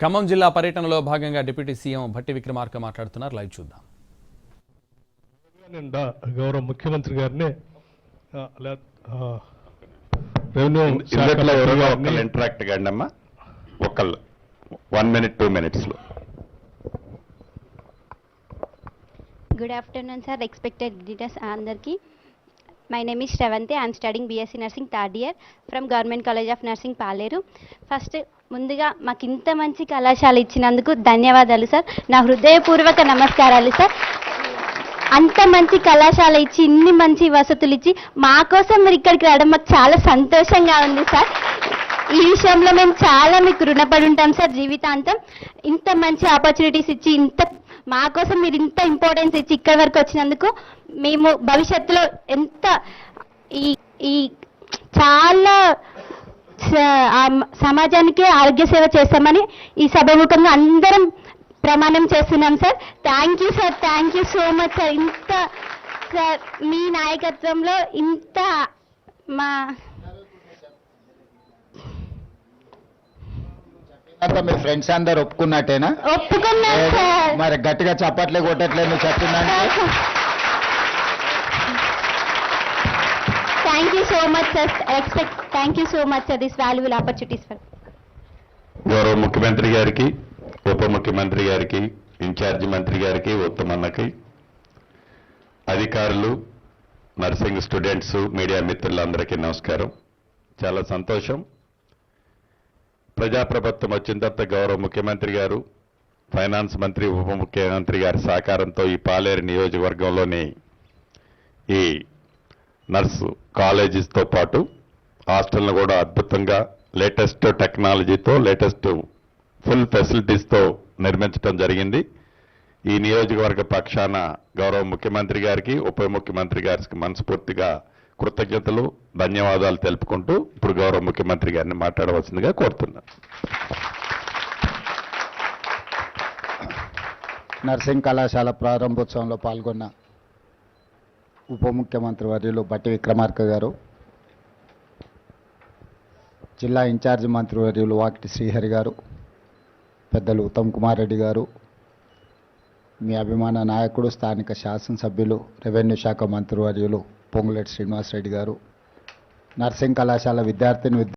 ఖమ్మం జిల్లా పర్యటనలో భాగంగా డిప్యూటీ సీఎం భట్టి విక్రమార్క మాట్లాడుతున్నారు. లైవ్ చూద్దాం. గౌరవ ముఖ్యమంత్రి గారిని ఇంటరాక్ట్ కండి అమ్మా, ఒకళ్ళు 1 minute 2 minutes లో. Good afternoon, sir. Expected leaders అందరికి. My name is Shravanti. I am studying BSc Nursing 3rd year from Government College of Nursing Paleru. First ముందుగా మాకు ఇంత మంచి కళాశాల ఇచ్చినందుకు ధన్యవాదాలు సార్. నా హృదయపూర్వక నమస్కారాలు సార్. అంత మంచి కళాశాల ఇచ్చి ఇన్ని మంచి వసతులు ఇచ్చి మా కోసం మీరు ఇక్కడికి రావడం మాకు చాలా సంతోషంగా ఉంది సార్. ఈ విషయంలో మేము చాలా మీకు రుణపడి ఉంటాం సార్ జీవితాంతం. ఇంత మంచి ఆపర్చునిటీస్ ఇచ్చి మా కోసం మీరు ఇంత ఇంపార్టెన్స్ ఇచ్చి ఇక్కడి వరకు వచ్చినందుకు మేము భవిష్యత్తులో ఎంత ఈ చాలా సమాజానికి ఆరోగ్య సేవ చేస్తామని ఈ సభాముఖంగా అందరం ప్రమాణం చేస్తున్నాం sir. Thank you sir, thank you so much sir. ఇంత సార్ మీ నాయకత్వంలో ఇంత మా మీ ఫ్రెండ్స్ అందరు ఒప్పుకున్నట్టేనా? ఒప్పుకున్నాను సార్. మరి గట్టిగా చప్పట్లే కొట్టట్లేదు నువ్వు చెప్పిందంటే. Thank you so much sir. Thank you so much sir this valuable opportunities for. గౌరవ ముఖ్యమంత్రి గారికి, ఉప ముఖ్యమంత్రి గారికి, ఇన్ఛార్జి మంత్రి గారికి, ఉత్తమన్నకి, అధికారులు, నర్సింగ్ స్టూడెంట్స్, మీడియా మిత్రులందరికీ నమస్కారం. చాలా సంతోషం. ప్రజాప్రభుత్వం వచ్చిన తర్వాత గౌరవ ముఖ్యమంత్రి గారు, ఫైనాన్స్ మంత్రి, ఉప ముఖ్యమంత్రి గారి సహకారంతో ఈ పాలేరు నియోజకవర్గంలోని ఈ నర్సు కాలేజీస్తో పాటు హాస్టల్ను కూడా అద్భుతంగా లేటెస్ట్ టెక్నాలజీతో, లేటెస్ట్ ఫుల్ ఫెసిలిటీస్తో నిర్మించడం జరిగింది. ఈ నియోజకవర్గ పక్షాన గౌరవ ముఖ్యమంత్రి గారికి, ఉప ముఖ్యమంత్రి గారికి మనస్ఫూర్తిగా కృతజ్ఞతలు, ధన్యవాదాలు తెలుపుకుంటూ ఇప్పుడు గౌరవ ముఖ్యమంత్రి గారిని మాట్లాడవలసిందిగా కోరుతున్నాను. నర్సింగ్ కళాశాల ప్రారంభోత్సవంలో పాల్గొన్న ఉప ముఖ్యమంత్రి వర్యులు భట్టి విక్రమార్క గారు, జిల్లా ఇన్ఛార్జి మంత్రి వర్యులు వాకిటి శ్రీహరి గారు, పెద్దలు ఉత్తమ్ కుమార్ రెడ్డి గారు, మీ అభిమాన నాయకుడు స్థానిక శాసనసభ్యులు రెవెన్యూ శాఖ మంత్రి వర్యులు పొంగులేటి శ్రీనివాసరెడ్డి గారు, నర్సింగ్ కళాశాల విద్యార్థిని